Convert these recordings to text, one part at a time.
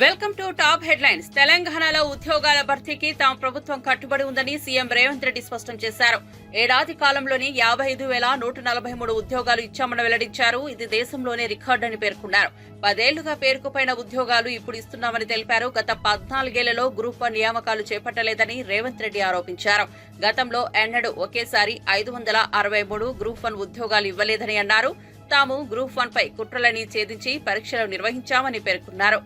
Welcome to top headlines. తెలంగాణలో ఉద్యోగాల భర్తీకి తమ ప్రభుత్వం కట్టుబడి ఉందని సీఎం రేవంత్ రెడ్డి స్పష్టం చేశారు. ఏడాది కాలంలోని 55,143 ఉద్యోగాలు ఇచ్చామని వెల్లడించారు. ఇది దేశంలోనే రికార్డని పేర్కొన్నారు. 10 ఏళ్లుగా పేరుకుపోయిన ఉద్యోగాలు ఇప్పుడు ఇస్తున్నామని తెలిపారు. గత 14 ఏళ్లలో గ్రూప్ 1 నియామకాలు చేపట్టలేదని రేవంత్ రెడ్డి ఆరోపించారు. గతంలో ఎన్నడూ ఒకేసారి 563 గ్రూప్ 1 ఉద్యోగాలు ఇవ్వలేదని అన్నారు. తాము గ్రూప్ 1 పై కుట్రలని ఛేదించి పరీక్షలు నిర్వహించామని పేర్కొన్నారు.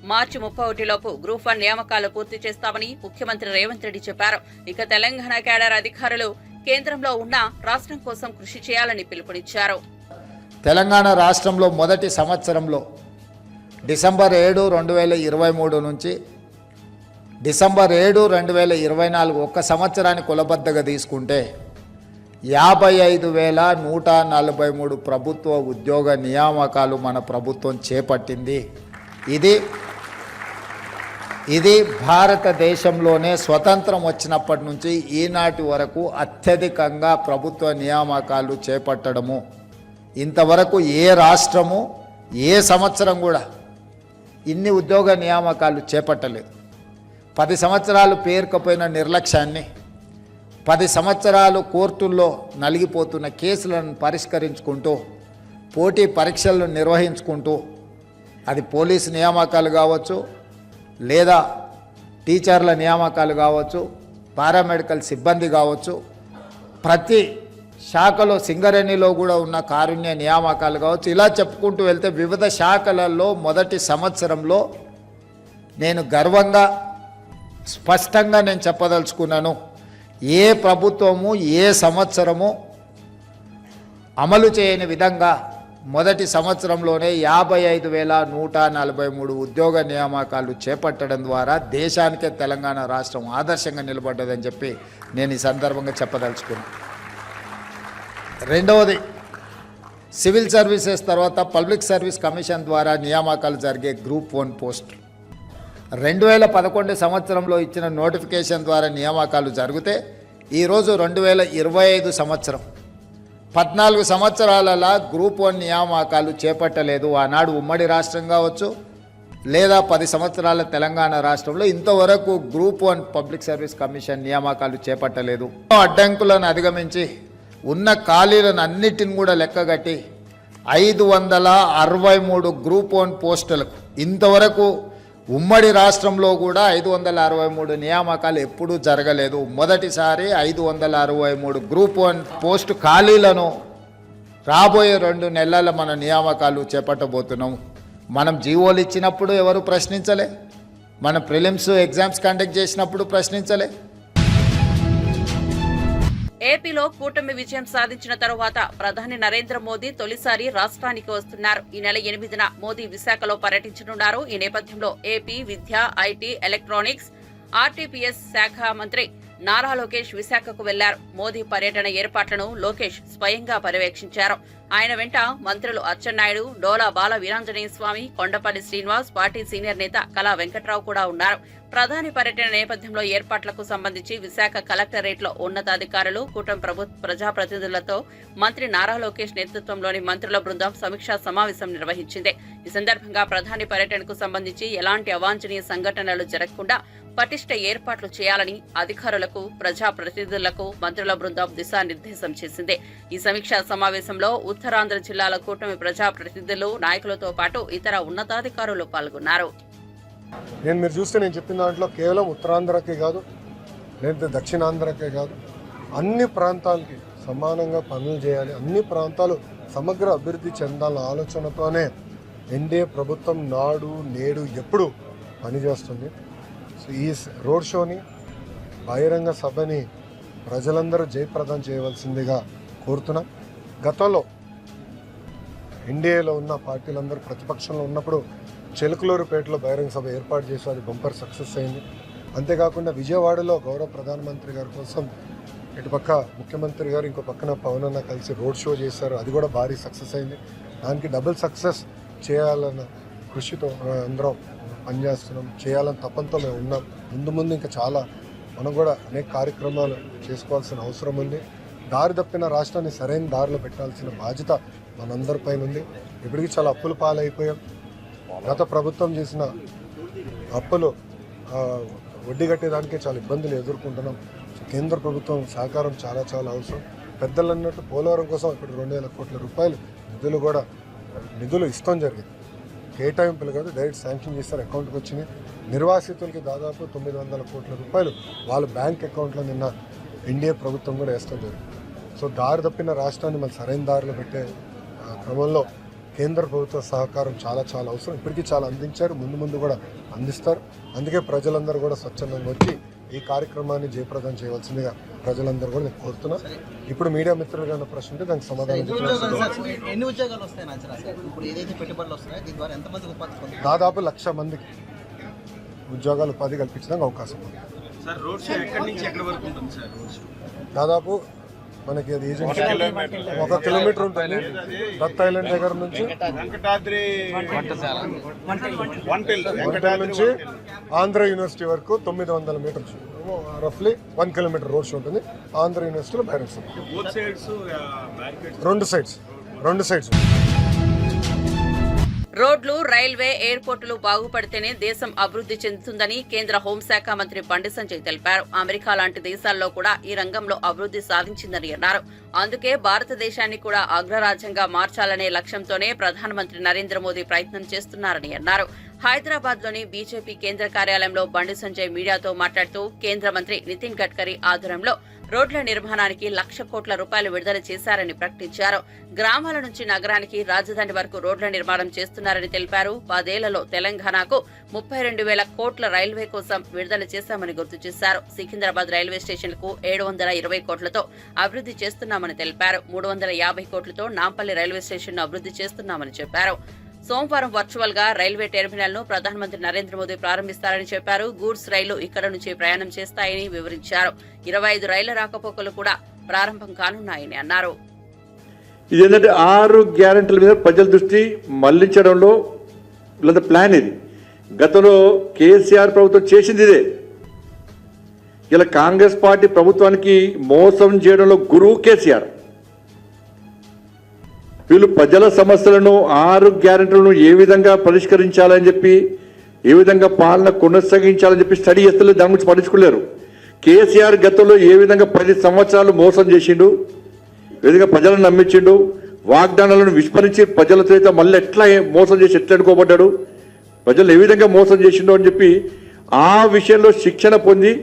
మార్చి 31లోపు గ్రూప్ 1 నియామకాలు పూర్తి చేస్తామని ముఖ్యమంత్రి రేవంత్ రెడ్డి చెప్పారు. ఇక తెలంగాణ కేడర్ అధికారులు కేంద్రంలో ఉన్న రాష్ట్రం కోసం కృషి చేయాలని పిలుపునిచ్చారు. తెలంగాణ రాష్ట్రంలో మొదటి సంవత్సరంలో డిసెంబర్ 7, 2023 నుంచి డిసెంబర్ 7, 2024 ఒక్క సంవత్సరాన్ని కులబద్దగా తీసుకుంటే 55,143 ప్రభుత్వ ఉద్యోగ నియామకాలు మన ప్రభుత్వం చేపట్టింది. ఇది భారతదేశంలోనే స్వతంత్రం వచ్చినప్పటి నుంచి ఈనాటి వరకు అత్యధికంగా ప్రభుత్వ నియామకాలు చేపట్టడము. ఇంతవరకు ఏ రాష్ట్రము ఏ సంవత్సరం కూడా ఇన్ని ఉద్యోగ నియామకాలు చేపట్టలేదు. 10 సంవత్సరాలు పేరుకపోయిన నిర్లక్ష్యాన్ని, 10 సంవత్సరాలు కోర్టుల్లో నలిగిపోతున్న కేసులను పరిష్కరించుకుంటూ, పోటీ పరీక్షలను నిర్వహించుకుంటూ, అది పోలీసు నియామకాలు కావచ్చు, లేదా టీచర్ల నియామకాలు కావచ్చు, పారామెడికల్ సిబ్బంది కావచ్చు, ప్రతి శాఖలో సింగరేణిలో కూడా ఉన్న కారుణ్య నియామకాలు కావచ్చు, ఇలా చెప్పుకుంటూ వెళ్తే వివిధ శాఖలలో మొదటి సంవత్సరంలో నేను గర్వంగా స్పష్టంగా నేను చెప్పదలుచుకున్నాను, ఏ ప్రభుత్వము ఏ సంవత్సరము అమలు చేయని విధంగా మొదటి సంవత్సరంలోనే 55,143 ఉద్యోగ నియామకాలు చేపట్టడం ద్వారా దేశానికే తెలంగాణ రాష్ట్రం ఆదర్శంగా నిలబడ్డదని చెప్పి నేను ఈ సందర్భంగా చెప్పదలుచుకున్నాను. రెండవది, సివిల్ సర్వీసెస్ తర్వాత పబ్లిక్ సర్వీస్ కమిషన్ ద్వారా నియామకాలు జరిగే గ్రూప్ 1 పోస్టులు 2011 సంవత్సరంలో ఇచ్చిన నోటిఫికేషన్ ద్వారా నియామకాలు జరిగితే ఈరోజు 2025 సంవత్సరం 14 సంవత్సరాలలో గ్రూప్ 1 నియామకాలు చేపట్టలేదు. ఆనాడు ఉమ్మడి రాష్ట్రం కావచ్చు, లేదా 10 సంవత్సరాల తెలంగాణ రాష్ట్రంలో ఇంతవరకు గ్రూప్ 1 పబ్లిక్ సర్వీస్ కమిషన్ నియామకాలు చేపట్టలేదు. అడ్డంకులను అధిగమించి ఉన్న ఖాళీలను అన్నిటిని కూడా లెక్కగట్టి 563 గ్రూప్ 1 పోస్టులకు ఇంతవరకు ఉమ్మడి రాష్ట్రంలో కూడా 563 నియామకాలు ఎప్పుడూ జరగలేదు. మొదటిసారి 563 గ్రూప్ 1 పోస్టు ఖాళీలను రాబోయే 2 నెలల మన నియామకాలు చేపట్టబోతున్నాం. మనం జీవోలు ఇచ్చినప్పుడు ఎవరు ప్రశ్నించలే, మన ప్రిలిమ్స్ ఎగ్జామ్స్ కండక్ట్ చేసినప్పుడు ప్రశ్నించలే. ఏపీలో కూటమి విజయం సాధించిన తరువాత ప్రధాని నరేంద్ర మోదీ తొలిసారి రాష్ట్రానికి వస్తున్నారు. ఈ నెల 8న మోదీ విశాఖలో పర్యటించనున్నారు. ఈ నేపథ్యంలో ఏపీ విద్య, ఐటీ, ఎలక్ట్రానిక్స్, ఆర్టీపీఎస్ శాఖ మంత్రి నారా లోకేష్ విశాఖకు వెళ్లారు. మోదీ పర్యటన ఏర్పాట్లను లోకేష్ స్వయంగా పర్యవేక్షించారు. ఆయన వెంట మంత్రులు అచ్చెన్నాయుడు, డోలా బాల వీరాంజనేయ స్వామి, కొండపల్లి శ్రీనివాస్, పార్టీ సీనియర్ నేత కళా వెంకట్రావు కూడా ఉన్నారు. ప్రధాని పర్యటన నేపథ్యంలో ఏర్పాట్లకు సంబంధించి విశాఖ కలెక్టరేట్లో ఉన్నతాధికారులు, కూటమి ప్రజాప్రతినిధులతో మంత్రి నారా లోకేష్ నేతృత్వంలోని మంత్రుల బృందం సమీక్షా సమావేశం నిర్వహించింది. ఈ సందర్భంగా ప్రధాని పర్యటనకు సంబంధించి ఎలాంటి అవాంఛనీయ సంఘటనలు జరగకుండా పటిష్ట ఏర్పాట్లు చేయాలని అధికారులకు, ప్రజాప్రతినిధులకు మంత్రుల బృందం దిశానిర్దేశం చేసింది. ఈ సమీక్షా సమావేశంలో ఉత్తరాంధ్ర జిల్లాల కూటమి ప్రజాప్రతినిధులు, నాయకులతో పాటు ఇతర ఉన్నతాధికారులు పాల్గొన్నారు. మీరు చూస్తే నేను చెప్పిన దాంట్లో కేవలం ఉత్తరాంధ్రకే కాదు, లేదా దక్షిణాంధ్రకే కాదు, అన్ని ప్రాంతాలకి సమానంగా పనులు చేయాలి, అన్ని ప్రాంతాలు సమగ్ర అభివృద్ధి చెందాలన్న ఆలోచనతోనే ఎన్డీఏ ప్రభుత్వం నాడు నేడు ఎప్పుడు పనిచేస్తుంది. సో ఈ రోడ్ షోని, బహిరంగ సభని ప్రజలందరూ జయప్రదం చేయవలసిందిగా కోరుతున్నాం. గతంలో ఎన్డీఏలో ఉన్న పార్టీలందరూ ప్రతిపక్షంలో ఉన్నప్పుడు చెలుకులూరుపేటలో బహిరంగ సభ ఏర్పాటు చేసి అది బంపర్ సక్సెస్ అయింది. అంతేకాకుండా విజయవాడలో గౌరవ ప్రధానమంత్రి గారి కోసం ఇటుపక్క ముఖ్యమంత్రి గారు ఇంకో పక్కన పవన్ అన్న కలిసి రోడ్ షో చేశారు, అది కూడా భారీ సక్సెస్ అయింది. దానికి డబుల్ సక్సెస్ చేయాలన్న కృషితో అందరం పనిచేస్తున్నాం, చేయాలని తపంతో మేము ఉన్నాం. ముందు ఇంకా చాలా మనం కూడా అనేక కార్యక్రమాలు చేసుకోవాల్సిన అవసరం ఉంది. దారి తప్పిన రాష్ట్రాన్ని సరైన దారిలో పెట్టాల్సిన బాధ్యత మనందరిపైన ఉంది. ఇప్పటికీ చాలా అప్పుల పాలైపోయాం. గత ప్రభుత్వం చేసిన అప్పులు వడ్డీ కట్టేదానికే చాలా ఇబ్బందులు ఎదుర్కొంటున్నాం. కేంద్ర ప్రభుత్వం సహకారం చాలా చాలా అవసరం. పెద్దలు అన్నట్టు పోలవరం కోసం ఇప్పుడు 2,000 కోట్ల రూపాయలు నిధులు ఇస్తాం జరిగింది. కేటాయింపులు కాదు, డైరెక్ట్ శాంక్షన్ చేస్తారు, అకౌంట్కి వచ్చినాయి. నిర్వాసితులకి దాదాపు 900 కోట్ల రూపాయలు వాళ్ళ బ్యాంక్ అకౌంట్లో నిన్న ఎన్డీఏ ప్రభుత్వం కూడా వేస్తాం జరిగింది. సో దారి తప్పిన రాష్ట్రాన్ని మన సరైన దారిలో పెట్టే క్రమంలో కేంద్ర ప్రభుత్వ సహకారం చాలా చాలా అవసరం. ఇప్పటికీ చాలా అందించారు, ముందు కూడా అందిస్తారు. అందుకే ప్రజలందరూ కూడా స్వచ్ఛందంగా వచ్చి ఈ కార్యక్రమాన్ని జయప్రదం చేయవలసిందిగా ప్రజలందరూ కూడా నేను కోరుతున్నా. ఇప్పుడు మీడియా మిత్రులుగా ఉన్న ప్రశ్న ఉంటే దానికి సమాధానం దాదాపు 1,00,000 మందికి ఉద్యోగాలు ఉపాధి కల్పించడానికి అవకాశం ఉంది. దాదాపు మనకి అది ఏజెన్సీ 1 కిలోమీటర్ ఉంటుంది. దత్ ఐలాండ్ దగ్గర నుంచి వంటల్ నుంచి ఆంధ్ర యూనివర్సిటీ వరకు 900 మీటర్స్, రఫ్లీ 1 కిలోమీటర్ రోడ్ షో ఉంటుంది. ఆంధ్ర యూనివర్సిటీలో బ్యారెక్స్ రెండు సైడ్స్. రోడ్లు, రైల్వే, ఎయిర్పోర్టులు బాగుపడితేనే దేశం అభివృద్ధి చెందుతుందని కేంద్ర హోంశాఖ మంత్రి బండి సంజయ్ తెలిపారు. అమెరికా లాంటి దేశాల్లో కూడా ఈ రంగంలో అభివృద్ధి సాధించిందని అన్నారు. అందుకే భారతదేశాన్ని కూడా అగ్రరాజ్యంగా మార్చాలనే లక్ష్యంతోనే ప్రధానమంత్రి నరేంద్ర మోదీ ప్రయత్నం చేస్తున్నారని అన్నారు. హైదరాబాద్ లోని బీజేపీ కేంద్ర కార్యాలయంలో బండి సంజయ్ మీడియాతో మాట్లాడుతూ కేంద్ర మంత్రి నితిన్ గడ్కరీ ఆధ్వర్యంలో రోడ్ల నిర్మాణానికి 1,00,000 కోట్ల రూపాయలు విడుదల చేశారని ప్రకటించారు. గ్రామాల నుంచి నగరానికి, రాజధాని వరకు రోడ్ల నిర్మాణం చేస్తున్నారని తెలిపారు. 10 ఏళ్లలో తెలంగాణకు 32,000 కోట్ల రైల్వే కోసం విడుదల చేశామని గుర్తు చేశారు. సికింద్రాబాద్ రైల్వే స్టేషన్ కు 720 కోట్లతో అభివృద్ధి చేస్తున్నామని తెలిపారు. 350 కోట్లతో నాంపల్లి రైల్వే స్టేషన్ ను అభివృద్ధి చేస్తున్నామని చెప్పారు. సోమవారం వర్చువల్ గా రైల్వే టెర్మినల్ ను ప్రధానమంత్రి నరేంద్ర మోదీ ప్రారంభిస్తారని చెప్పారు. గూడ్స్ రైళ్లు ఇక్కడ నుంచి ప్రయాణం చేస్తాయని వివరించారు. 25 రైళ్ల రాకపోకలు కూడా ప్రారంభం కానున్నాయని అన్నారు. ఇదేంటంటే 6 గ్యారెంటీల మీద ప్రజల దృష్టి మళ్లించడంలో లేదా ప్లాన్ ఇది. గతంలో కేసీఆర్ ప్రభుత్వం చేసింది ఇదే. ఇలా కాంగ్రెస్ పార్టీ ప్రభుత్వానికి మోసం చేయడంలో గురువు కేసీఆర్. వీళ్ళు ప్రజల సమస్యలను 6 గ్యారెంటీలను ఏ విధంగా పరిష్కరించాలని చెప్పి, ఏ విధంగా పాలన కొనసాగించాలని చెప్పి స్టడీ చేస్తూ దాని గురించి పట్టించుకోలేరు. కేసీఆర్ గతంలో ఏ విధంగా 10 సంవత్సరాలు మోసం చేసిండు, ఏ విధంగా ప్రజలను నమ్మించిండు, వాగ్దానాలను విస్మరించి ప్రజలతో అయితే మళ్ళీ ఎట్లా మోసం చేసి ఎట్లా అనుకోబడ్డాడు, ప్రజలు ఏ విధంగా మోసం చేసిండో అని చెప్పి ఆ విషయంలో శిక్షణ పొంది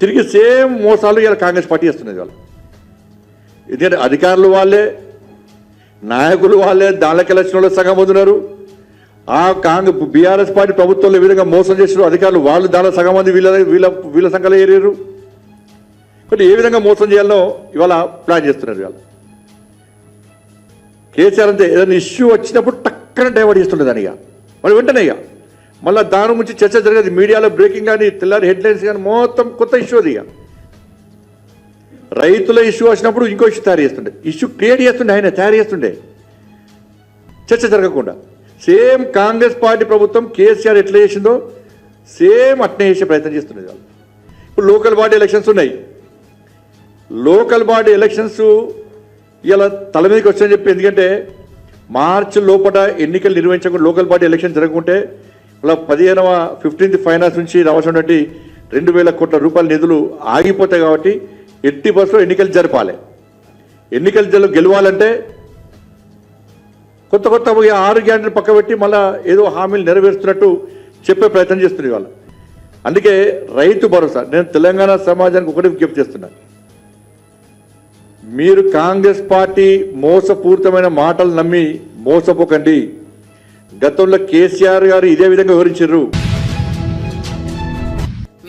తిరిగి సేమ్ మోసాలు ఇలా కాంగ్రెస్ పార్టీ చేస్తున్నది. వాళ్ళు ఎందుకంటే అధికారులు వాళ్ళే, నాయకులు వాళ్ళే, దానిలోకి ఎలక్షన్లో సగం పొందున్నారు. ఆ బీఆర్ఎస్ పార్టీ ప్రభుత్వంలో ఏ విధంగా మోసం చేసిన అధికారులు వాళ్ళు దానిలో సగం మంది వీళ్ళ సంఖ్యలో ఏరారు. కాబట్టి ఏ విధంగా మోసం చేయాలనో ఇవాళ ప్లాన్ చేస్తున్నారు. ఇవాళ కేసీఆర్ అంతే, ఏదైనా ఇష్యూ వచ్చినప్పుడు టక్కన డైవర్ట్ చేస్తుండే దాని. ఇక వాళ్ళు వెంటనే ఇక మళ్ళీ దాని గురించి చర్చ జరిగేది. మీడియాలో బ్రేకింగ్ కానీ, తెల్లారి హెడ్లైన్స్ కానీ మొత్తం కొత్త ఇష్యూ అది. ఇక రైతుల ఇష్యూ వచ్చినప్పుడు ఇంకో ఇష్యూ తయారు చేస్తుండే, ఇష్యూ క్రియేట్ చేస్తుండే, ఆయన తయారు చేస్తుండే చర్చ జరగకుండా. సేమ్ కాంగ్రెస్ పార్టీ ప్రభుత్వం కేసీఆర్ ఎట్లా చేసిందో సేమ్ అట్నే చేసే ప్రయత్నం చేస్తుండేది వాళ్ళు. ఇప్పుడు లోకల్ బాడీ ఎలక్షన్స్ ఉన్నాయి. లోకల్ బాడీ ఎలక్షన్స్ ఇలా తల మీదకి వచ్చాయని చెప్పి, ఎందుకంటే మార్చి లోపల ఎన్నికలు నిర్వహించకుండా లోకల్ బాడీ ఎలక్షన్ జరగకుంటే ఇలా 15th ఫైనాన్స్ నుంచి రావాల్సినటువంటి 2,000 కోట్ల రూపాయల నిధులు ఆగిపోతాయి. కాబట్టి ఎట్టి బస్సులో ఎన్నికలు జరపాలి. ఎన్నికలు గెలవాలంటే కొత్త 6 గ్యారెంటీలు పక్క పెట్టి మళ్ళీ ఏదో హామీలు నెరవేరుస్తున్నట్టు చెప్పే ప్రయత్నం చేస్తున్నారు వాళ్ళు. అందుకే రైతు భరోసా, నేను తెలంగాణ సమాజానికి ఒకటి విజ్ఞప్తి చేస్తున్నాను. మీరు కాంగ్రెస్ పార్టీ మోసపూరితమైన మాటలు నమ్మి మోసపోకండి. గతంలో కేసీఆర్ గారు ఇదే విధంగా వివరించారు.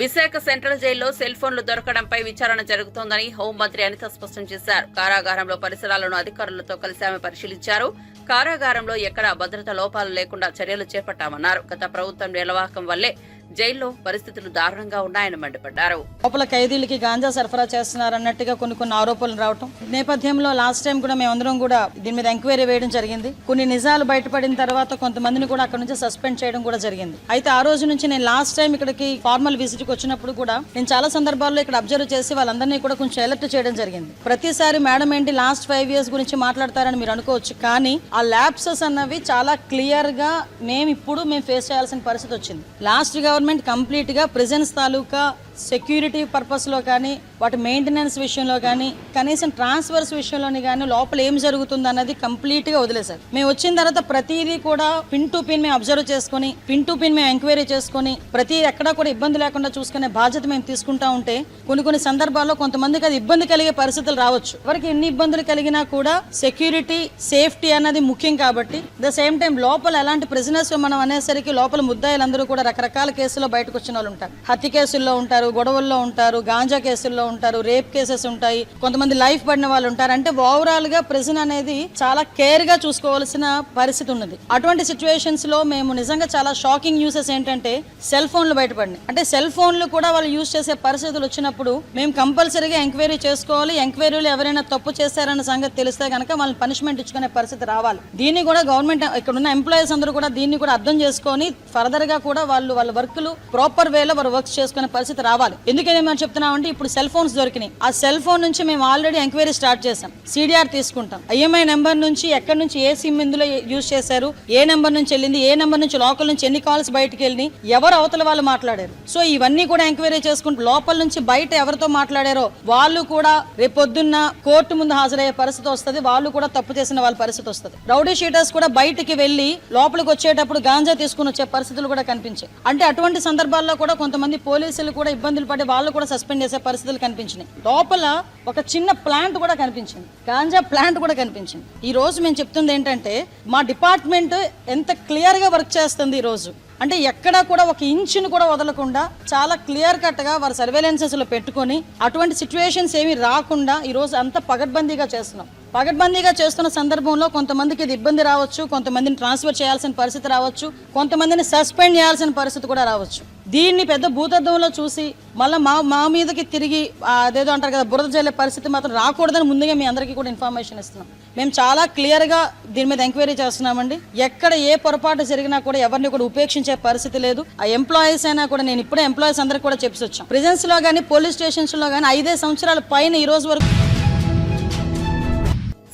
విశాఖ సెంట్రల్ జైల్లో సెల్ ఫోన్లు దొరకడంపై విచారణ జరుగుతోందని హోంమంత్రి అనిత స్పష్టం చేశారు. కారాగారంలో పరిసరాలను అధికారులతో కలిసి ఆమె పరిశీలించారు. కారాగారంలో ఎక్కడా భద్రతా లోపాలు లేకుండా చర్యలు చేపట్టామన్నారు. గత ప్రభుత్వం నిర్వాహకం వల్లే జైల్లో పరిస్థితులు దారుణంగా ఉన్నాయని మండిపడ్డారు. లోపల ఖైదీలకి గాంజా సరఫరా చేస్తున్నారన్నట్టుగా కొన్ని ఆరోపణలు రావటం నేపథ్యంలో లాస్ట్ టైం కూడా మేమందరం కూడా దీని మీద ఎంక్వైరీ వేయడం జరిగింది. కొన్ని నిజాలు బయటపడిన తర్వాత కొంతమందిని కూడా అక్కడ నుంచి సస్పెండ్ చేయడం కూడా జరిగింది. అయితే ఆ రోజు నుంచి నేను లాస్ట్ టైం ఇక్కడికి ఫార్మల్ విజిట్ కి వచ్చినప్పుడు కూడా నేను చాలా సందర్భాల్లో ఇక్కడ అబ్జర్వ్ చేసి వాళ్ళందరినీ కూడా కొంచెం అలర్ట్ చేయడం జరిగింది. ప్రతిసారి మేడం ఏంటి లాస్ట్ 5 years గురించి మాట్లాడతారని మీరు అనుకోవచ్చు, కానీ ఆ ల్యాప్సెస్ అన్నవి చాలా క్లియర్ గా మేము ఫేస్ చేయాల్సిన పరిస్థితి వచ్చింది. లాస్ట్ గవర్నమెంట్ కంప్లీట్ గా ప్రిజన్స్ తాలూకా సెక్యూరిటీ పర్పస్ లో కానీ వాటి మెయింటెనెన్స్ విషయంలో కానీ కనీసం ట్రాన్స్ఫర్స్ విషయంలోని కానీ లోపల ఏం జరుగుతుంది అన్నది కంప్లీట్ గా వదిలేశారు. మేము వచ్చిన తర్వాత ప్రతిదీ కూడా పిన్ టు పిన్ మేము అబ్జర్వ్ చేసుకుని పిన్ టు పిన్ మేము ఎంక్వైరీ చేసుకుని ప్రతి ఎక్కడా కూడా ఇబ్బంది లేకుండా చూసుకునే బాధ్యత మేము తీసుకుంటా ఉంటే కొన్ని సందర్భాల్లో కొంతమందికి అది ఇబ్బంది కలిగే పరిస్థితులు రావచ్చు. ఎవరికి ఎన్ని ఇబ్బందులు కలిగినా కూడా సెక్యూరిటీ సేఫ్టీ అన్నది ముఖ్యం కాబట్టి ద సేమ్ టైం లోపల ఎలాంటి ప్రిజనర్స్ మనం అనేసరికి లోపల ముద్దాయిలందరూ కూడా రకరకాల కేసుల్లో బయటకు వచ్చిన వాళ్ళు ఉంటారు. హత్య కేసుల్లో ఉంటారు, గొడవల్లో ఉంటారు, గాంజా కేసుల్లో ఉంటారు, రేప్ కేసెస్ ఉంటాయి, కొంతమంది లైఫ్ పడిన వాళ్ళు ఉంటారు. అంటే ఓవరాల్ గా ప్రిజన్ అనేది చాలా కేర్ గా చూసుకోవాల్సిన పరిస్థితి ఉన్నది. అటువంటి సిచ్యువేషన్స్ లో మేము నిజంగా చాలా షాకింగ్ న్యూసెస్ ఏంటంటే సెల్ ఫోన్లు బయటపడినాయి. అంటే సెల్ ఫోన్లు కూడా వాళ్ళు యూజ్ చేసే పరిస్థితులు వచ్చినప్పుడు మేము కంపల్సరీగా ఎంక్వైరీ చేసుకోవాలి. ఎంక్వైరీలు ఎవరైనా తప్పు చేశారన్న సంగతి తెలిస్తే కనుక వాళ్ళని పనిష్మెంట్ ఇచ్చుకునే పరిస్థితి రావాలి. దీన్ని కూడా గవర్నమెంట్ ఇక్కడ ఉన్న ఎంప్లాయీస్ అందరూ కూడా దీన్ని కూడా అర్థం చేసుకొని ఫర్దర్ గా కూడా వాళ్ళ వర్క్లు ప్రాపర్ వేలో వారు వర్క్స్ చేసుకునే పరిస్థితి రావాలి. ఎందుకని మేము చెప్తున్నామంటే ఇప్పుడు సెల్ ఫోన్స్ దొరికినాయి. ఆ సెల్ ఫోన్ నుంచి మేము ఆల్రెడీ ఎంక్వైరీ స్టార్ట్ చేసాం. సిడిఆర్ తీసుకుంటాం. ఐఎంఐ నెంబర్ నుంచి ఎక్కడి నుంచి ఏ సిమ్ ఇందులో యూజ్ చేశారు, ఏ నెంబర్ నుంచి వెళ్ళింది, ఏ నెంబర్ నుంచి లోకల్ నుంచి ఎన్ని కాల్స్ బయటకు వెళ్ళి ఎవరు అవతల వాళ్ళు మాట్లాడారు. సో ఇవన్నీ కూడా ఎంక్వైరీ చేసుకుంటూ లోపల నుంచి బయట ఎవరితో మాట్లాడారో వాళ్ళు కూడా రేపొద్దున్న కోర్టు ముందు హాజరయ్యే పరిస్థితి వస్తుంది. వాళ్ళు కూడా తప్పు చేసిన వాళ్ళ పరిస్థితి వస్తుంది. రౌడీ షీటర్స్ కూడా బయటికి వెళ్లి లోపలికి వచ్చేటప్పుడు గాంజా తీసుకుని వచ్చే పరిస్థితులు కూడా కనిపించాయి. అంటే అటువంటి సందర్భాల్లో కూడా కొంతమంది పోలీసులు కూడా ఇబ్బందులు పడి వాళ్ళు కూడా సస్పెండ్ చేసే పరిస్థితులు కనిపించినాయి. లోపల ఒక చిన్న ప్లాంట్ కూడా కనిపించింది, గాంజా ప్లాంట్ కూడా కనిపించింది. ఈ రోజు మేము చెప్తుంది ఏంటంటే మా డిపార్ట్మెంట్ ఎంత క్లియర్ గా వర్క్ చేస్తుంది ఈ రోజు అంటే ఎక్కడా కూడా ఒక ఇంచును కూడా వదలకుండా చాలా క్లియర్ కట్ గా వారు సర్వేలెన్సెస్ లో పెట్టుకొని అటువంటి సిచ్యువేషన్స్ ఏమి రాకుండా ఈ రోజు అంత పగడ్బందీగా చేస్తున్నాం. పగడ్బందీగా చేస్తున్న సందర్భంలో కొంతమందికి ఇది ఇబ్బంది రావచ్చు, కొంతమందిని ట్రాన్స్ఫర్ చేయాల్సిన పరిస్థితి రావచ్చు, కొంతమందిని సస్పెండ్ చేయాల్సిన పరిస్థితి కూడా రావచ్చు. దీన్ని పెద్ద భూతద్దంలో చూసి మళ్ళీ మా మీదకి తిరిగి అదేదో అంటారు కదా బురద జల్లే పరిస్థితి మాత్రం రాకూడదని ముందుగా మీ అందరికీ కూడా ఇన్ఫర్మేషన్ ఇస్తున్నాం. మేము చాలా క్లియర్గా దీని మీద ఎంక్వైరీ చేస్తున్నామండి. ఎక్కడ ఏ పొరపాటు జరిగినా కూడా ఎవరిని కూడా ఉపేక్షించే పరిస్థితి లేదు. ఆ ఎంప్లాయీస్ అయినా కూడా నేను ఇప్పుడే ఎంప్లాయీస్ అందరికీ కూడా చెప్పి వచ్చాం. ప్రిజన్స్ లో కానీ పోలీస్ స్టేషన్స్ లో కానీ 5 సంవత్సరాల పైన ఈ రోజు వరకు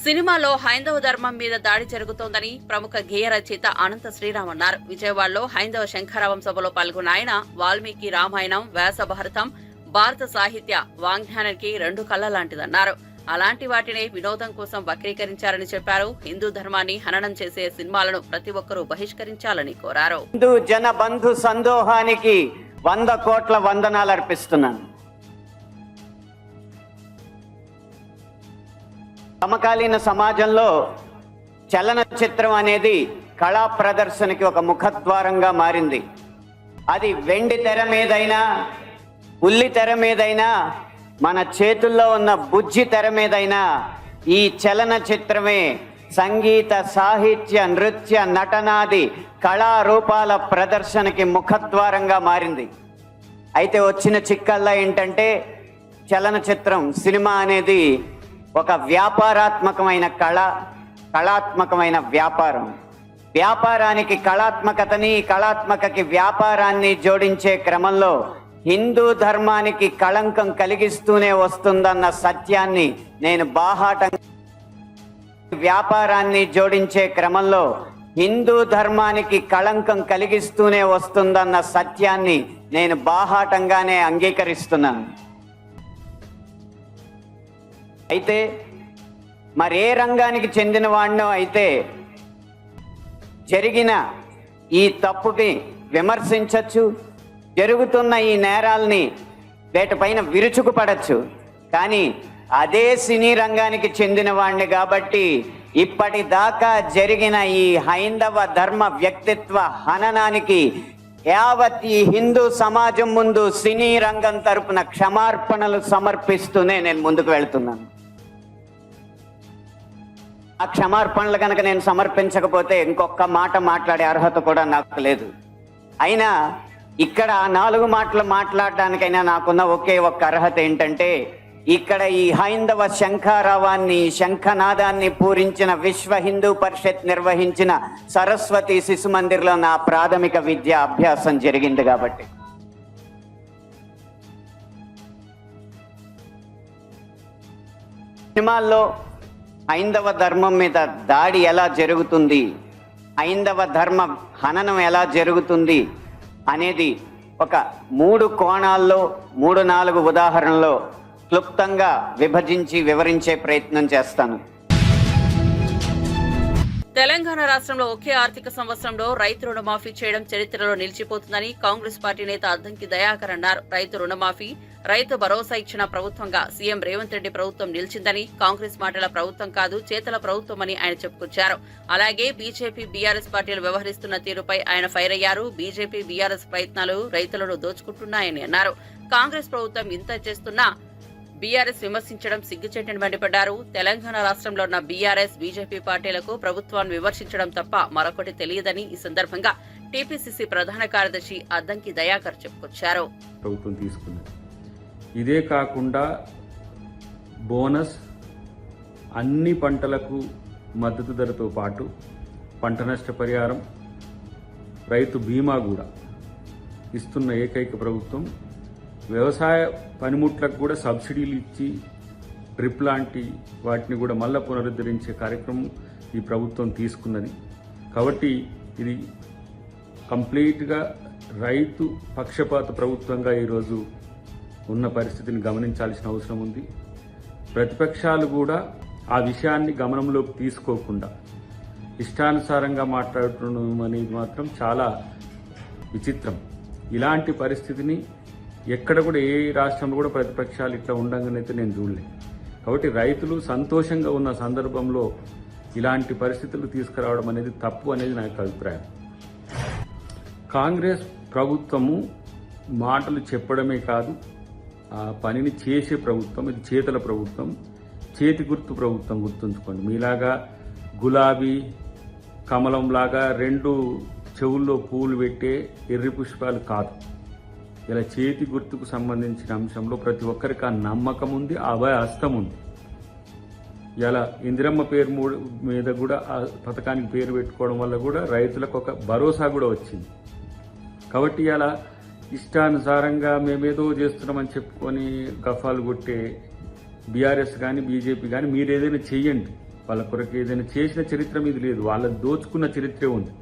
సినిమాలో హైందవ ధర్మం మీద దాడి జరుగుతోందని ప్రముఖ గేయ రచయిత అనంత శ్రీరామ్ అన్నారు. విజయవాడలో హైందవ శంఖారావం సభలో పాల్గొన్న ఆయన వాల్మీకి రామాయణం, వ్యాస భారతం భారత సాహిత్య వాంగ్మయానికి 2 కళ్ళ లాంటిదన్నారు. అలాంటి వాటిని వినోదం కోసం వక్రీకరించారని చెప్పారు. హిందూ ధర్మాన్ని హననం చేసే సినిమాలను ప్రతి ఒక్కరూ బహిష్కరించాలని కోరారు. హిందూ జన బంధు సందోహానికి 100 కోట్ల వందనాలు అర్పిస్తున్నాను. సమకాలీన సమాజంలో చలనచిత్రం అనేది కళా ప్రదర్శనకి ఒక ముఖద్వారంగా మారింది. అది వెండి తెర మీదైనా, ఉల్లి తెర మీదైనా, మన చేతుల్లో ఉన్న బుజ్జి తెర మీదైనా ఈ చలనచిత్రమే సంగీత, సాహిత్య, నృత్య, నటనాది కళారూపాల ప్రదర్శనకి ముఖద్వారంగా మారింది. అయితే వచ్చిన చిక్కల్లా ఏంటంటే చలనచిత్రం, సినిమా అనేది ఒక వ్యాపారాత్మకమైన కళాత్మకమైన వ్యాపారం. వ్యాపారానికి కళాత్మకతని, కళాత్మకకి వ్యాపారాన్ని జోడించే క్రమంలో హిందూ ధర్మానికి కళంకం కలిగిస్తూనే వస్తుందన్న సత్యాన్ని నేను బాహాటంగా వ్యాపారాన్ని జోడించే క్రమంలో హిందూ ధర్మానికి కళంకం కలిగిస్తూనే వస్తుందన్న సత్యాన్ని నేను బాహాటంగానే అంగీకరిస్తున్నాను. అయితే మరే రంగానికి చెందిన వాడినో అయితే జరిగిన ఈ తప్పుని విమర్శించవచ్చు, జరుగుతున్న ఈ నేరాల్ని వేటిపైన విరుచుకుపడచ్చు. కానీ అదే సినీ రంగానికి చెందిన వాడిని కాబట్టి ఇప్పటిదాకా జరిగిన ఈ హైందవ ధర్మ వ్యక్తిత్వ హననానికి యావత్ ఈ హిందూ సమాజం ముందు సినీ రంగం తరపున క్షమార్పణలు సమర్పిస్తూనే నేను ముందుకు వెళ్తున్నాను. ఆ క్షమార్పణలు కనుక నేను సమర్పించకపోతే ఇంకొక మాట మాట్లాడే అర్హత కూడా నాకు లేదు. అయినా ఇక్కడ 4 మాటలు మాట్లాడడానికైనా నాకున్న ఒకే ఒక్క అర్హత ఏంటంటే ఇక్కడ ఈ హైందవ శంఖారావాన్ని శంఖనాదాన్ని పూరించిన విశ్వ హిందూ పరిషత్ నిర్వహించిన సరస్వతి శిశు మందిర్లో నా ప్రాథమిక విద్యా అభ్యాసం జరిగింది కాబట్టి. సినిమాల్లో హైందవ ధర్మం మీద దాడి ఎలా జరుగుతుంది, హైందవ ధర్మ హననం ఎలా జరుగుతుంది అనేది ఒక 3 కోణాల్లో 3-4 ఉదాహరణలో క్లుప్తంగా విభజించి వివరించే ప్రయత్నం చేస్తాను. తెలంగాణ రాష్ట్రంలో ఒకే ఆర్థిక సంవత్సరంలో రైతు రుణమాఫీ చేయడం చరిత్రలో నిలిచిపోతుందని కాంగ్రెస్ పార్టీ నేత అద్దంకి దయాకర్ అన్నారు. రైతు రుణమాఫీ, రైతు భరోసా ఇచ్చిన ప్రభుత్వంగా సీఎం రేవంత్ రెడ్డి ప్రభుత్వం నిలిచిందని, కాంగ్రెస్ మాటల ప్రభుత్వం కాదు చేతల ప్రభుత్వమని ఆయన చెప్పుకొచ్చారు. అలాగే బీజేపీ, బీఆర్ఎస్ పార్టీలు వ్యవహరిస్తున్న తీరుపై ఆయన ఫైర్ అయ్యారు. బీజేపీ, బీఆర్ఎస్ ప్రయత్నాలు రైతులను దోచుకుంటున్నాయని అన్నారు. కాంగ్రెస్ ప్రభుత్వం ఇంత చేస్తున్నా బీఆర్ఎస్ విమర్శించడం సిగ్గుచేటని మండిపడ్డారు. తెలంగాణ రాష్ట్రంలో ఉన్న బీఆర్ఎస్, బీజేపీ పార్టీలకు ప్రభుత్వాన్ని విమర్శించడం తప్ప మరొకటి తెలియదని ఈ సందర్భంగా టీపీసీసీ ప్రధాన కార్యదర్శి అద్దంకి దయాకర్ చెప్పుకొచ్చారు. ప్రభుత్వం తీసుకున్నది ఇదే కాకుండా బోనస్, అన్ని పంటలకు మద్దతు ధరతో పాటు పంట నష్ట పరిహారం, రైతు బీమా కూడా ఇస్తున్న ఏకైక ప్రభుత్వం. వ్యవసాయ పనిముట్లకు కూడా సబ్సిడీలు ఇచ్చి డ్రిప్ లాంటి వాటిని కూడా మళ్ళా పునరుద్ధరించే కార్యక్రమం ఈ ప్రభుత్వం తీసుకున్నది. కాబట్టి ఇది కంప్లీట్గా రైతు పక్షపాత ప్రభుత్వంగా ఈరోజు ఉన్న పరిస్థితిని గమనించాల్సిన అవసరం ఉంది. ప్రతిపక్షాలు కూడా ఆ విషయాన్ని గమనంలోకి తీసుకోకుండా ఇష్టానుసారంగా మాట్లాడటం అనేది మాత్రం చాలా విచిత్రం. ఇలాంటి పరిస్థితిని ఎక్కడ కూడా ఏ రాష్ట్రంలో కూడా ప్రతిపక్షాలు ఇట్లా ఉండగానైతే నేను చూడలేదు. కాబట్టి రైతులు సంతోషంగా ఉన్న సందర్భంలో ఇలాంటి పరిస్థితులు తీసుకురావడం అనేది తప్పు అనేది నా యొక్క అభిప్రాయం. కాంగ్రెస్ ప్రభుత్వము మాటలు చెప్పడమే కాదు, ఆ పనిని చేసే ప్రభుత్వం. ఇది చేతల ప్రభుత్వం, చేతి గుర్తు ప్రభుత్వం. గుర్తుంచుకోండి, మీలాగా గులాబీ కమలంలాగా 2 చెవుల్లో పూలు పెట్టే ఎర్రి పుష్పాలు కాదు. ఇలా చేతి గుర్తుకు సంబంధించిన అంశంలో ప్రతి ఒక్కరికి ఆ నమ్మకం ఉంది, ఆ అభయ హస్తం ఉంది. ఇలా ఇందిరమ్మ పేరు మీద కూడా ఆ పథకానికి పేరు పెట్టుకోవడం వల్ల కూడా రైతులకు ఒక భరోసా కూడా వచ్చింది. కాబట్టి ఇలా ఇష్టానుసారంగా మేమేదో చేస్తున్నామని చెప్పుకొని గఫాలు కొట్టే బీఆర్ఎస్ కానీ బీజేపీ కానీ మీరు ఏదైనా చెయ్యండి, వాళ్ళ కొరకు ఏదైనా చేసిన చరిత్ర మీద లేదు, వాళ్ళని దోచుకున్న చరిత్రే ఉంది.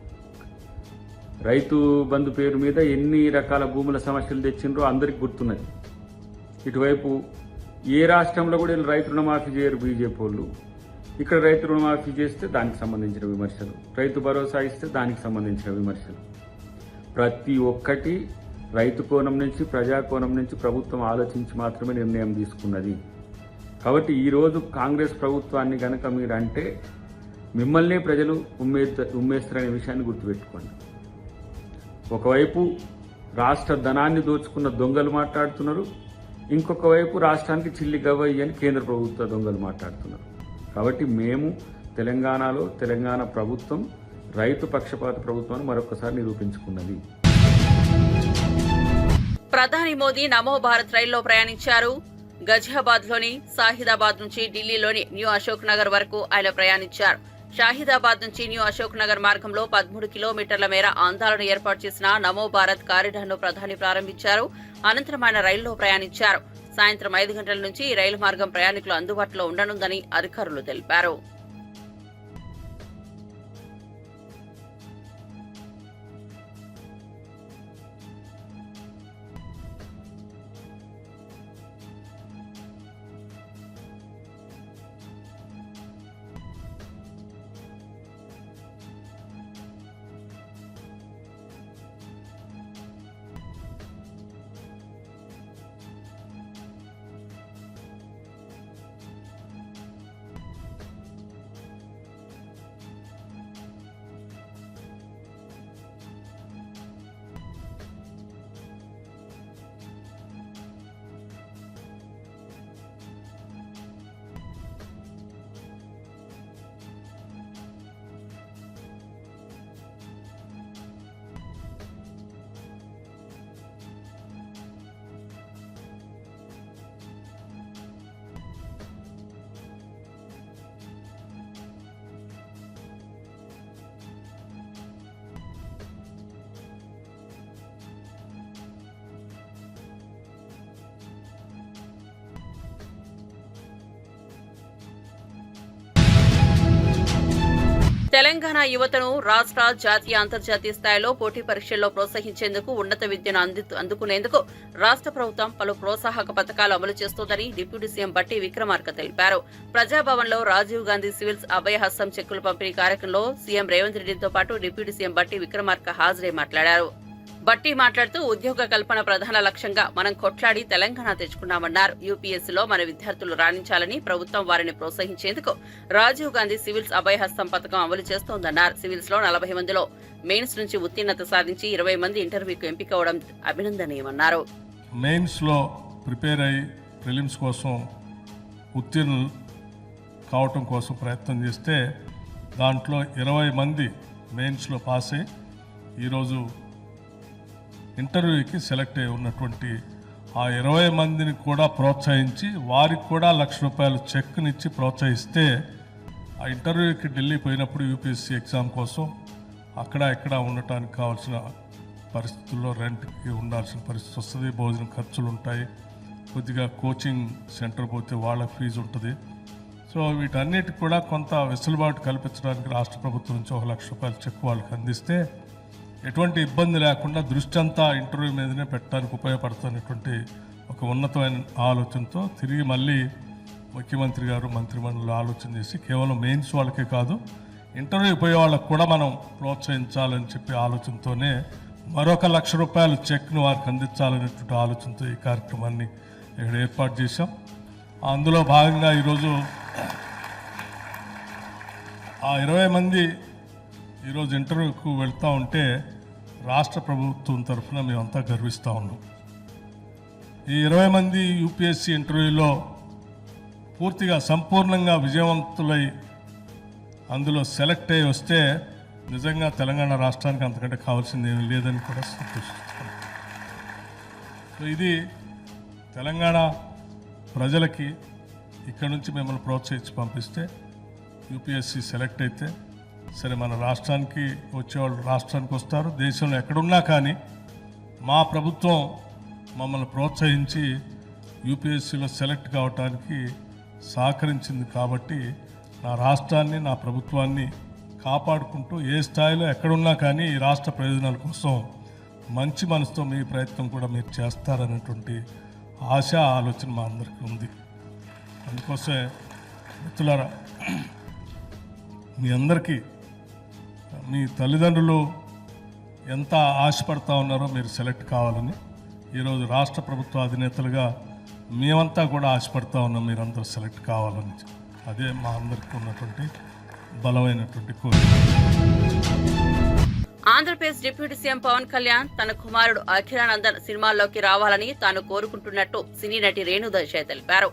రైతు బంధు పేరు మీద ఎన్ని రకాల భూముల సమస్యలు తెచ్చిండ్రో అందరికి గుర్తున్నది. ఇటువైపు ఏ రాష్ట్రంలో కూడా రైతు రుణమాఫీ చేయరు బీజేపీ వాళ్ళు. ఇక్కడ రైతు రుణమాఫీ చేస్తే దానికి సంబంధించిన విమర్శలు, రైతు భరోసా ఇస్తే దానికి సంబంధించిన విమర్శలు. ప్రతి ఒక్కటి రైతు కోణం నుంచి, ప్రజా కోణం నుంచి ప్రభుత్వం ఆలోచించి మాత్రమే నిర్ణయం తీసుకున్నది. కాబట్టి ఈరోజు కాంగ్రెస్ ప్రభుత్వాన్ని గనక మీరు అంటే మిమ్మల్నే ప్రజలు ఉమ్మేస్తారనే విషయాన్ని గుర్తుపెట్టుకోండి. ఒకవైపు రాష్ట్ర ధనాన్ని దోచుకున్న దొంగలు మాట్లాడుతున్నారు, ఇంకొక వైపు రాష్ట్రానికి చిల్లి గవ్వయ్య అని కేంద్ర ప్రభుత్వ దొంగలు మాట్లాడుతున్నారు. కాబట్టి మేము తెలంగాణలో తెలంగాణ ప్రభుత్వం రైతు పక్షపాత ప్రభుత్వాన్ని మరొకసారి నిరూపించుకున్నది. ప్రధాని మోదీ నమో భారత్ రైల్లో ప్రయాణించారు. గజియాబాద్లోని సాహిదాబాద్ నుంచి ఢిల్లీలోని న్యూ అశోక్ నగర్ వరకు ఆయన ప్రయాణించారు. షాహిదాబాద్ నుంచి న్యూ అశోక్ నగర్ మార్గంలో 13 కిలోమీటర్ల మేర ఆందోళన ఏర్పాటు చేసిన నమో భారత్ కారిడార్ను ప్రధాని ప్రారంభించారు. అనంతరం ఆయన రైల్లో ప్రయాణించారు. సాయంత్రం 5 గంటల నుంచి ఈ రైలు మార్గం ప్రయాణికులు అందుబాటులో ఉండనుందని అధికారులు తెలిపారు. తెలంగాణ యువతను రాష్ట్ర, జాతీయ, అంతర్జాతీయ స్థాయిలో పోటీ పరీక్షల్లో ప్రోత్సహించేందుకు, ఉన్నత విద్యను అందుకునేందుకు రాష్ట్ర ప్రభుత్వం పలు ప్రోత్సాహక పథకాలు అమలు చేస్తోందని డిప్యూటీ సీఎం బట్టి విక్రమార్క తెలిపారు. ప్రజాభవన్లో రాజీవ్ గాంధీ సివిల్స్ అభయహస్తం చెక్కుల పంపిణీ కార్యక్రమంలో సీఎం రేవంత్ రెడ్డితో పాటు డిప్యూటీ సీఎం బట్టి విక్రమార్క హాజరై మాట్లాడారు. బట్టి మాట్లాడుతూ ఉద్యోగ కల్పన ప్రధాన లక్ష్యంగా మనం కొట్లాడి తెలంగాణ తెచ్చుకున్నామన్నారు. యూపీఎస్సీలో మన విద్యార్థులు రాణించాలని ప్రభుత్వం వారిని ప్రోత్సహించేందుకు రాజీవ్ గాంధీ సివిల్స్ అభయహస్తం పథకం అమలు చేస్తోందన్నారు. సివిల్స్ లో 40 మందిలో మెయిన్స్ నుంచి ఉత్తీర్ణత సాధించి 20 మంది ఇంటర్వ్యూకు ఎంపికవడం అభినందనీయమన్నారు. మెయిన్స్ లో ప్రిపేర్ అయ్యి ప్రిలిమ్స్ కోసం ఉత్తీర్ణులు కావటం కోసం ప్రయత్నం చేస్తే దాంట్లో 20 మంది మెయిన్స్లో పాస్ అయ్యి ఈరోజు ఇంటర్వ్యూకి సెలెక్ట్ అయి ఉన్నటువంటి ఆ 20 మందిని కూడా ప్రోత్సహించి వారికి కూడా ₹1,00,000 చెక్నిచ్చి ప్రోత్సహిస్తే ఆ ఇంటర్వ్యూకి ఢిల్లీ పోయినప్పుడు యూపీఎస్సీ ఎగ్జామ్ కోసం అక్కడ ఇక్కడ ఉండటానికి కావాల్సిన పరిస్థితుల్లో రెంట్కి ఉండాల్సిన పరిస్థితి వస్తుంది, భోజనం ఖర్చులు ఉంటాయి, కొద్దిగా కోచింగ్ సెంటర్ పోతే వాళ్ళ ఫీజు ఉంటుంది. సో వీటన్నిటికి కూడా కొంత వెసులుబాటు కల్పించడానికి రాష్ట్ర ప్రభుత్వం నుంచి ₹1,00,000 చెక్ వాళ్ళకి అందిస్తే ఎటువంటి ఇబ్బంది లేకుండా దృష్టి అంతా ఇంటర్వ్యూ మీదనే పెట్టడానికి ఉపయోగపడుతున్నటువంటి ఒక ఉన్నతమైన ఆలోచనతో తిరిగి మళ్ళీ ముఖ్యమంత్రి గారు మంత్రిమండలి ఆలోచన చేసి కేవలం మెయిన్స్ వాళ్ళకే కాదు ఇంటర్వ్యూ పోయే వాళ్ళకు కూడా మనం ప్రోత్సహించాలని చెప్పి ఆలోచనతోనే మరొక ₹1,00,000 చెక్ను వారికి అందించాలనేటువంటి ఆలోచనతో ఈ కార్యక్రమాన్ని ఇక్కడ ఏర్పాటు చేశాం. అందులో భాగంగా ఈరోజు ఆ 20 మంది ఈరోజు ఇంటర్వ్యూకు వెళ్తూ ఉంటే రాష్ట్ర ప్రభుత్వం తరఫున మేమంతా గర్విస్తూ ఉన్నాం. ఈ 20 మంది యూపీఎస్సీ ఇంటర్వ్యూలో పూర్తిగా సంపూర్ణంగా విజయవంతులై అందులో సెలెక్ట్ అయ్యి వస్తే నిజంగా తెలంగాణ రాష్ట్రానికి అంతకంటే కావాల్సింది ఏమీ లేదని కూడా సంతోషిస్తున్నాం. సో ఇది తెలంగాణ ప్రజలకి ఇక్కడ నుంచి మిమ్మల్ని ప్రోత్సహించి పంపిస్తే యూపీఎస్సీ సెలెక్ట్ అయితే సరే మన రాష్ట్రానికి వచ్చేవాళ్ళు రాష్ట్రానికి వస్తారు, దేశంలో ఎక్కడున్నా కానీ మా ప్రభుత్వం మమ్మల్ని ప్రోత్సహించి యూపీఎస్సీలో సెలెక్ట్ కావటానికి సహకరించింది. కాబట్టి నా రాష్ట్రాన్ని నా ప్రభుత్వాన్ని కాపాడుకుంటూ ఏ స్థాయిలో ఎక్కడున్నా కానీ ఈ రాష్ట్ర ప్రయోజనాల కోసం మంచి మనసుతో మీ ప్రయత్నం కూడా మీరు చేస్తారనేటువంటి ఆశ ఆలోచన మా అందరికీ ఉంది. అందుకోసమే మిత్రులారా మీ అందరికీ మీ తల్లిదండ్రులు ఎంత ఆశపడతా ఉన్నారో మీరు సెలెక్ట్ కావాలని ఈరోజు రాష్ట్ర ప్రభుత్వ అధినేతలుగా మేమంతా కూడా ఆశపడతా ఉన్నాం మీరందరూ సెలెక్ట్ కావాలని. అదే మా అందరికీ ఉన్నటువంటి బలమైనటువంటి కోరిక. ఆంధ్రప్రదేశ్ డిప్యూటీ సీఎం పవన్ కళ్యాణ్ తన కుమారుడు అఖిరానందన్ సినిమాల్లోకి రావాలని తాను కోరుకుంటున్నట్టు సినీ నటి రేణు దేశాయ్ తెలిపారు.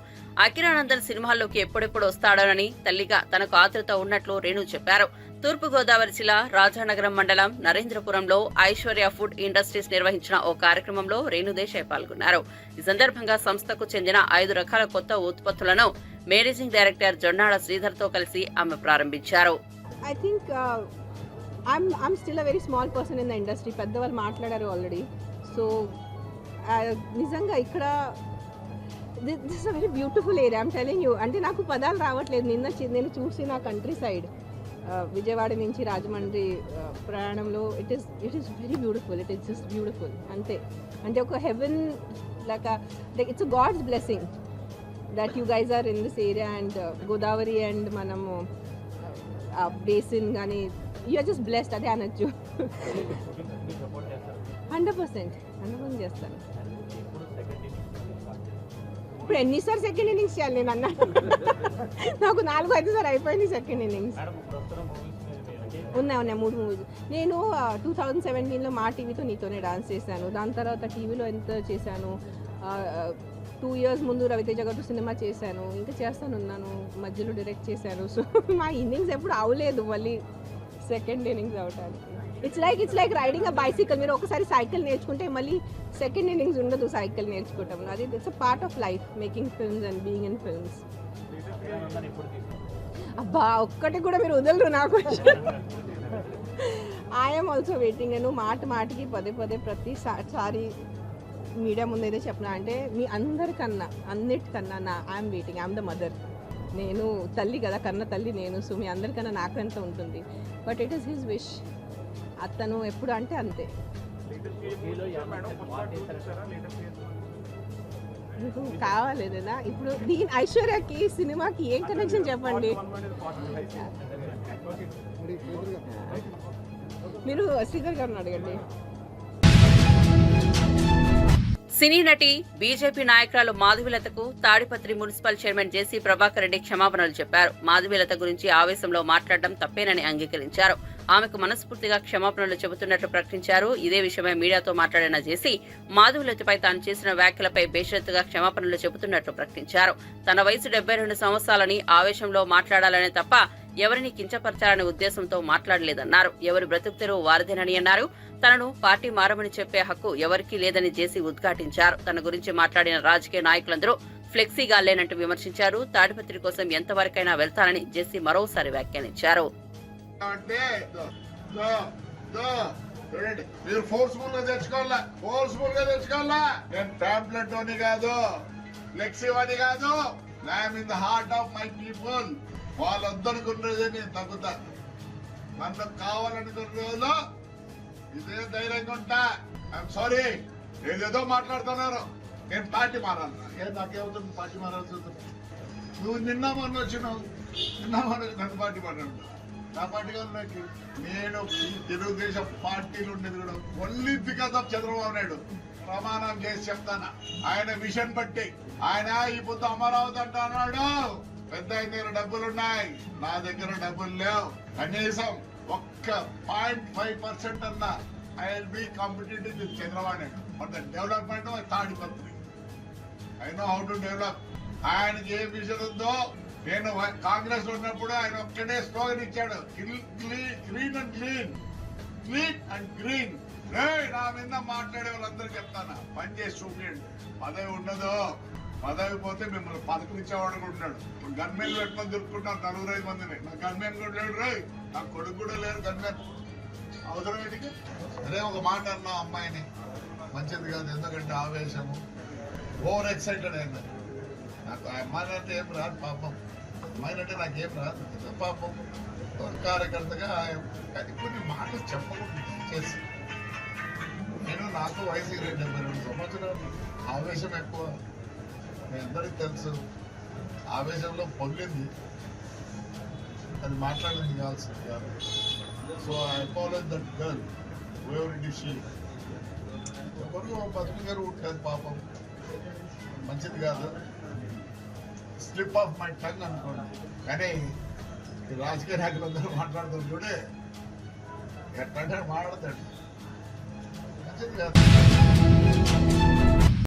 అఖిరానందన్ సినిమాల్లోకి ఎప్పుడెప్పుడు వస్తాడోనని తల్లిగా తనకు ఆతృత ఉన్నట్లు రేణు చెప్పారు. తూర్పుగోదావరి జిల్లా రాజానగరం మండలం నరేంద్రపురంలో ఐశ్వర్య ఫుడ్ ఇండస్ట్రీస్ నిర్వహించిన ఓ కార్యక్రమంలో రేణు దేశాయ్ పాల్గొన్నారు. ఈ సందర్భంగా సంస్థకు చెందిన 5 రకాల కొత్త ఉత్పత్తులను మేనేజింగ్ డైరెక్టర్ జొన్నాడ శ్రీధర్తో కలిసి ఆమె ప్రారంభించారు. I think I'm still a very small person in the industry. పెద్దవాళ్ళు మాట్లాడారు ఆల్రెడీ. సో నిజంగా ఇక్కడ this is a very beautiful area. I'm telling you. అంటే నాకు పదాలు రావట్లేదు. నేను చూసిన కంట్రీ సైడ్ విజయవాడ నుంచి రాజమండ్రి ప్రయాణంలో it is very beautiful. It is just beautiful అంతే. అంటే ఒక heaven like it's God's blessing that you guys are in this area. And Godavari and మనము బేసిన్ కానీ యూ ఆర్ జస్ట్ బ్లెస్డ్. అదే అనొచ్చు. 100% చేస్తాను. ఇప్పుడు ఎన్నిసార్లు సెకండ్ ఇన్నింగ్స్ చేయాలి నేను అన్నా? నాకు 4-5 సార్లు అయిపోయింది సెకండ్ ఇన్నింగ్స్. ఉన్నాయి 3 మూవీస్. నేను 2017లో మా టీవీతో నీతోనే డాన్స్ చేశాను. దాని తర్వాత టీవీలో ఎంత చేశాను. 2 years ముందు రవితేజ గారు సినిమా చేశాను. ఇంకా చేస్తానున్నాను. మధ్యలో డైరెక్ట్ చేశాను. సో మా ఇన్నింగ్స్ ఎప్పుడు అవలేదు మళ్ళీ సెకండ్ ఇన్నింగ్స్ అవటానికి. It's like riding a bicycle. మీరు ఒకసారి సైకిల్ నేర్చుకుంటే మళ్ళీ సెకండ్ ఇన్నింగ్స్ ఉండదు సైకిల్ నేర్చుకోవటం. అది it's a part of life, making films and being in films. అబ్బా ఒక్కటి కూడా మీరు వదలరు నాకు. I'm also waiting. నేను మాటికి పదే ప్రతిసారి మీడియా ముందు అయితే చెప్పిన అంటే మీ అందరికన్నా అన్నిటికన్నా I'm waiting. I'm the mother. నేను తల్లి కదా, కన్న తల్లి నేను. సో మీ అందరికన్నా నాకెంత ఉంటుంది, but it is his wish. అతను ఎప్పుడు అంటే అంతే. మీకు కావాలేదేనా ఇప్పుడు దీని ఐశ్వర్యకి సినిమాకి ఏం కనెక్షన్ చెప్పండి. మీరు శ్రీధర్ గారిని అడగండి. సినీ నటి బీజేపీ నాయకురాలు మాధవీలతకు తాడిపత్రి మున్సిపల్ చైర్మన్ జేసీ ప్రభాకర్ రెడ్డి క్షమాపణలు చెప్పారు. మాధవీలత గురించి ఆవేశంలో మాట్లాడడం తప్పేనని అంగీకరించారు. ఆమెకు మనస్ఫూర్తిగా క్షమాపణలు చెబుతున్నట్లు ప్రకటించారు. ఇదే విషయమై మీడియాతో మాట్లాడిన జేసీ మాధవీలతపై తాను చేసిన వ్యాఖ్యలపై బేషరతుగా క్షమాపణలు చెబుతున్నట్లు ప్రకటించారు. తన వయసు 72 సంవత్సరాలని ఆవేశంలో మాట్లాడాలనే తప్ప ఎవరిని కించపరచాలనే ఉద్దేశంతో మాట్లాడలేదన్నారు. ఎవరి బ్రతుకు తెరువు వారిదేనని అన్నారు. తనను పార్టీ మారమని చెప్పే హక్కు ఎవరికీ లేదని జేసీ ఉద్ఘాటించారు. తన గురించి మాట్లాడిన రాజకీయ నాయకులందరూ ఫ్లెక్సీగా లేనంటూ విమర్శించారు. తాడిపత్రి కోసం ఎంతవరకైనా వెళ్తానని జేసీ మరోసారి వ్యాఖ్యానించారు. మీరు ఫోర్స్ఫుల్ గా తెచ్చుకోవాలా. నేను టాంప్లెట్ అని కాదు, ఫ్లెక్సీ అని కాదు. I'm in the heart of my people. వాళ్ళందరికీ ఉండేది నేను తగ్గుతా. మనకు కావాలనుకున్న రోజులో ఇదే ధైర్యంగా ఉంటా. ఐఎమ్ సారీ, ఏదేదో మాట్లాడుతున్నారు. నేను పార్టీ మారాలి. నాకేమవుతుంది పార్టీ మారాల్సి ఉంటుంది? నువ్వు నిన్న మొన్న వచ్చినావు, నన్ను పార్టీ మాట్లాడు. నా పార్టీ కాదు. నేను తెలుగుదేశం పార్టీలు ఉండేది కూడా only because of Chandrababu Naidu. ప్రమాణం చేసి చెప్తాను, ఆయన విషన్ బట్టి. ఆయన ఈ పొద్దు అమరావతి అంట అన్నాడు. పెద్ద ఆయన దగ్గర డబ్బులున్నాయి, నా దగ్గర డబ్బులు లేవు. కనీసం ఒక్క 0.5% అన్నా I will be competitive with Chandrababu Naidu for the development of Tadipatri. I know how to develop. ఆయనకి ఏ విజన్ ఉందో, నేను కాంగ్రెస్ ఉన్నప్పుడు ఆయన ఒక్కడే స్లోగన్ ఇచ్చాడు, గ్రీన్ అండ్ గ్రీన్. నా మీద మాట్లాడే వాళ్ళందరూ చెప్తాను, పనిచేసి చూపించండి. పదవి ఉండదు, పదవి పోతే మిమ్మల్ని పదకరించేవాడు కూడా ఉన్నాడు. గన్మెన్ పెట్టుకొని దొరుకుకుంటాను 4-5 మందిని. నా గన్మెన్ కూడా లేడు రే, నా కొడుకు కూడా లేరు గన్మెన్. అవసరం ఏంటి? అదే ఒక మాట అన్నా అమ్మాయిని, మంచిది కాదు. ఎందుకంటే ఆవేశము, ఓవర్ ఎక్సైటెడ్ అయింది. నాకు ఆ అమ్మాయి అంటే ఏం రాదు పాపం, అమ్మాయిని అంటే నాకేం రాదు పాపం. కార్యకర్తగా కొన్ని మాటలు చెప్పకుండా చేసి, నాకు వయసు 72 సంవత్సరాలు. ఆవేశం ఎక్కువ, మీ అందరికి తెలుసు. ఆవేశంలో పొంగింది, అది మాట్లాడింది కావాల్సింది కాదు. So I apologize that girl ఎవరి డిషి. ఎవరు పద్మ గారు ఉంటుంది పాపం, మంచిది కాదు. స్లిప్ ఆఫ్ మై టంగ్ అనుకోండి. కానీ ఈ రాజకీయ నాయకులందరూ మాట్లాడుతారు చూడే, ఎట్లంటే మాట్లాడతాడు, మంచిది కాదు.